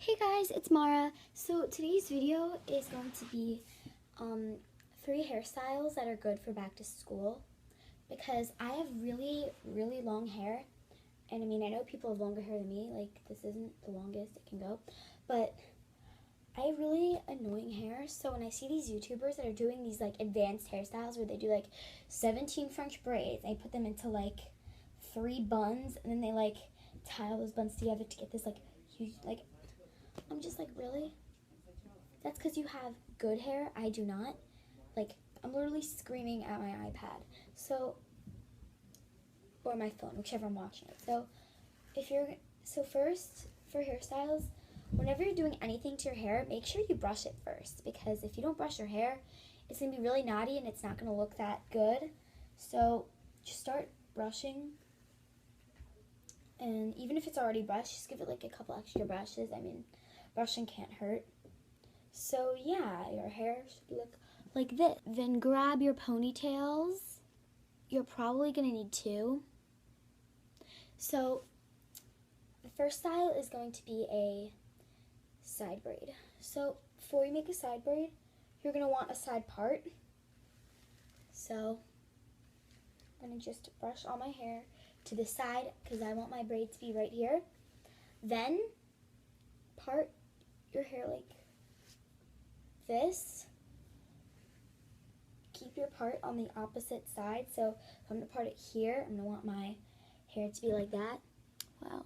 Hey guys, it's Mara. So today's video is going to be 3 hairstyles that are good for back to school, because I have really long hair, and I mean, I know people have longer hair than me, like this isn't the longest it can go, but I have really annoying hair. So when I see these YouTubers that are doing these like advanced hairstyles where they do like 17 French braids, they put them into like 3 buns, and then they like tie all those buns together to get this like huge, like, I'm just like, really? That's because you have good hair. I do not. Like, I'm literally screaming at my iPad. So, or my phone, whichever I'm watching it. So first, for hairstyles, whenever you're doing anything to your hair, make sure you brush it first. Because if you don't brush your hair, it's going to be really knotty and it's not going to look that good. So, just start brushing. And even if it's already brushed, just give it like a couple extra brushes. I mean, brushing can't hurt. So yeah, your hair should look like this. Then grab your ponytails. You're probably gonna need 2. So the first style is going to be a side braid. So before you make a side braid, you're gonna want a side part. So I'm gonna just brush all my hair to the side because I want my braid to be right here. Then part your hair like this. Keep your part on the opposite side. So if I'm going to part it here, I'm going to want my hair to be like that. Wow,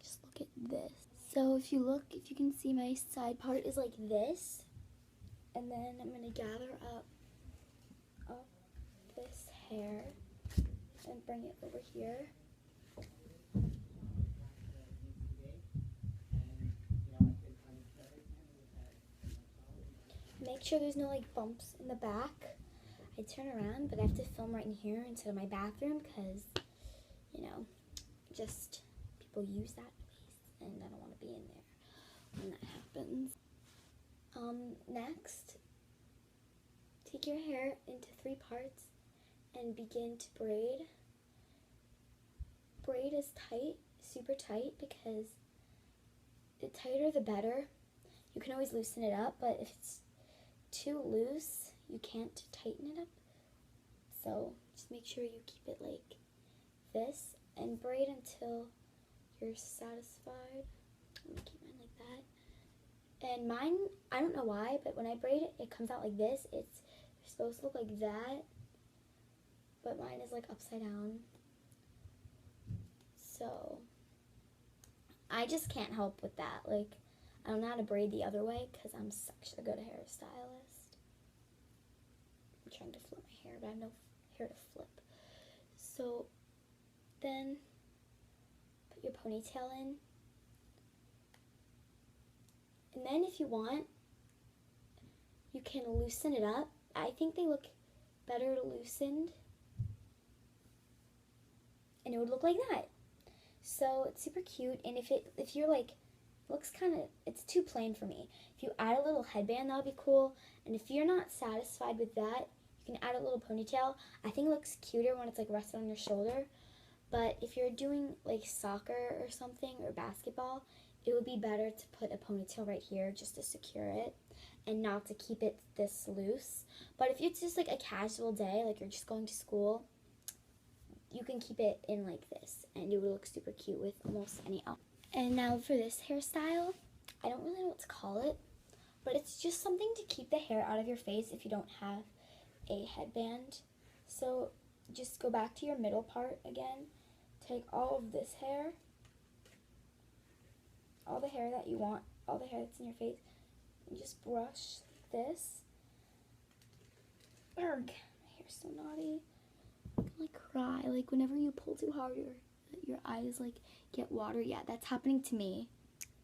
just look at this. So if you can see, my side part is like this. And then I'm going to gather up this hair and bring it over here. Make sure there's no like bumps in the back. I turn around, but I have to film right in here instead of my bathroom because, you know, just people use that place and I don't want to be in there when that happens. Next, take your hair into 3 parts and begin to braid. Braid is tight, super tight, because the tighter the better. You can always loosen it up, but if it's too loose, you can't tighten it up. So just make sure you keep it like this and braid until you're satisfied. I'm gonna keep mine like that. And mine, I don't know why, but when I braid it, it comes out like this. It's supposed to look like that, but mine is like upside down. So I just can't help with that. Like, I don't know how to braid the other way because I'm such a good hairstylist. I'm trying to flip my hair, but I have no hair to flip. So then put your ponytail in. And then if you want, you can loosen it up. I think they look better loosened. And it would look like that. So it's super cute. And if you're like, looks kind of, it's too plain for me. If you add a little headband, that would be cool. And if you're not satisfied with that, you can add a little ponytail. I think it looks cuter when it's like rested on your shoulder. But if you're doing like soccer or something, or basketball, it would be better to put a ponytail right here just to secure it and not to keep it this loose. But if it's just like a casual day, like you're just going to school, you can keep it in like this and it would look super cute with almost any outfit. And now for this hairstyle, I don't really know what to call it, but it's just something to keep the hair out of your face if you don't have a headband. So just go back to your middle part again, take all of this hair, all the hair that you want, all the hair that's in your face, and just brush this. Urgh, my hair's so naughty. I'm gonna like cry, like whenever you pull too hard, your eyes like get water. Yeah, that's happening to me.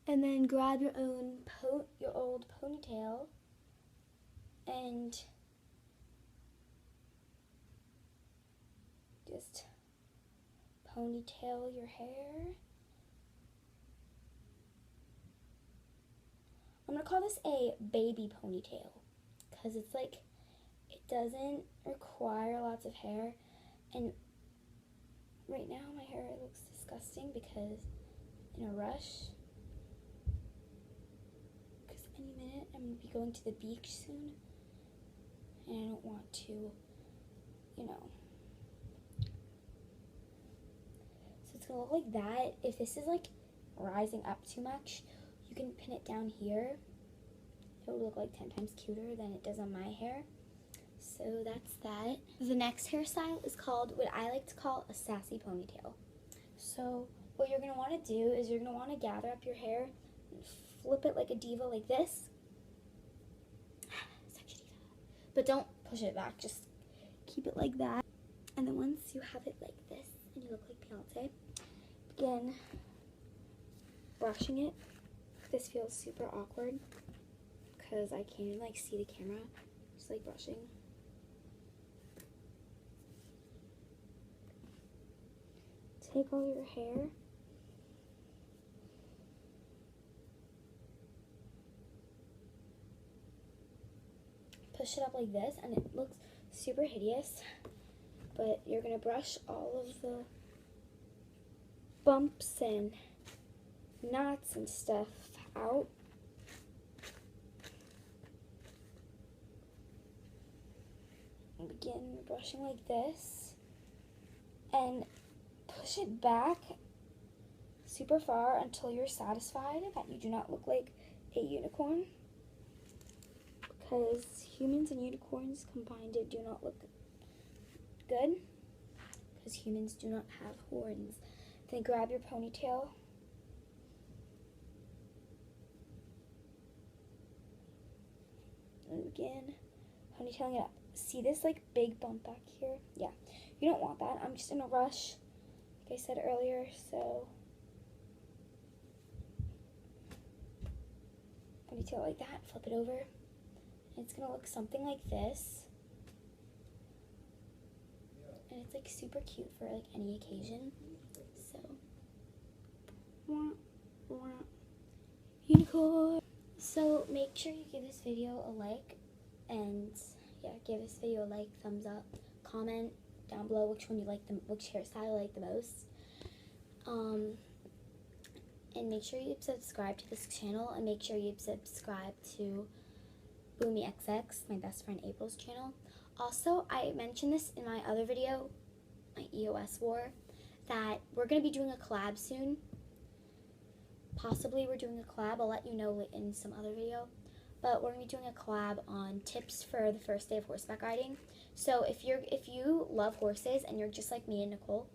And then grab your old ponytail and just ponytail your hair. I'm gonna call this a baby ponytail because it's like, it doesn't require lots of hair. And right now my hair looks disgusting because in a rush I'm going to be going to the beach soon, and I don't want to, you know. So it's going to look like that. If this is like rising up too much, you can pin it down here. It will look like 10 times cuter than it does on my hair. So that's that. The next hairstyle is called what I like to call a sassy ponytail. So what you're going to want to do is you're going to want to gather up your hair and flip it like a diva like this. Sexy diva. But don't push it back, just keep it like that. And then once you have it like this and you look like Beyonce, begin brushing it. This feels super awkward because I can't even like see the camera, just like brushing. Take all your hair, push it up like this, and it looks super hideous, but you're gonna brush all of the bumps and knots and stuff out. And begin brushing like this, and push it back super far until you're satisfied that you do not look like a unicorn, because humans and unicorns combined do not look good, because humans do not have horns. Then grab your ponytail and begin ponytailing it up. See this like big bump back here? Yeah, you don't want that. I'm just in a rush, like I said earlier, so ponytail like that, flip it over, and it's gonna look something like this. And it's like super cute for like any occasion. So unicorn. So make sure you give this video a like, and yeah, give this video a like, thumbs up, comment down below which one you like, which hairstyle you like the most. And make sure you subscribe to this channel, and make sure you subscribe to Boomy XX, my best friend April's channel. Also, I mentioned this in my other video, my EOS War, that we're going to be doing a collab soon. Possibly we're doing a collab. I'll let you know in some other video. But we're going to be doing a collab on tips for the first day of horseback riding. So if you love horses and you're just like me and April.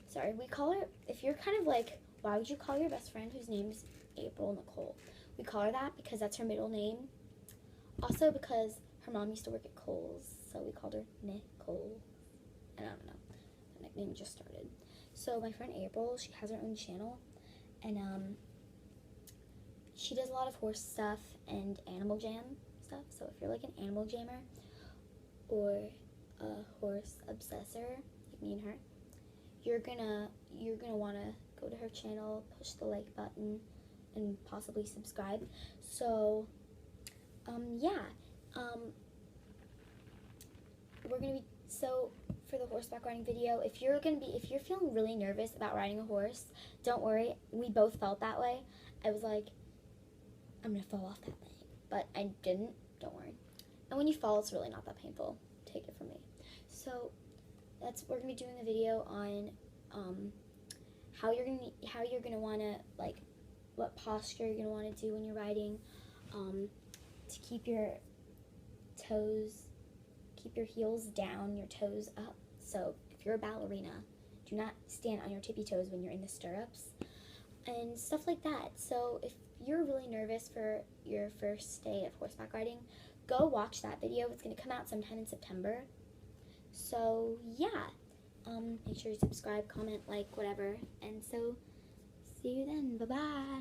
Sorry, we call her, if you're kind of like, why would you call your best friend whose name's April Nicole? We call her that because that's her middle name. Also because her mom used to work at Kohl's, so we called her Nicole. And I don't know, the nickname just started. So my friend April, she has her own channel, and she does a lot of horse stuff and animal jam stuff. So if you're like an animal jammer or a horse obsessor like me and her, you're gonna want to go to her channel, push the like button, and possibly subscribe. So we're gonna be, so for the horseback riding video, if you're feeling really nervous about riding a horse, don't worry, we both felt that way. I was like, I'm gonna fall off that thing, but I didn't. Don't worry. And when you fall, it's really not that painful. Take it from me. So we're gonna be doing a video on how you're gonna wanna, like, what posture you're gonna wanna do when you're riding, to keep your heels down, your toes up. So if you're a ballerina, do not stand on your tippy toes when you're in the stirrups and stuff like that. So if you're really nervous for your first day of horseback riding, go watch that video. It's going to come out sometime in September. So yeah, make sure you subscribe, comment, like, whatever. And so see you then. Bye-bye.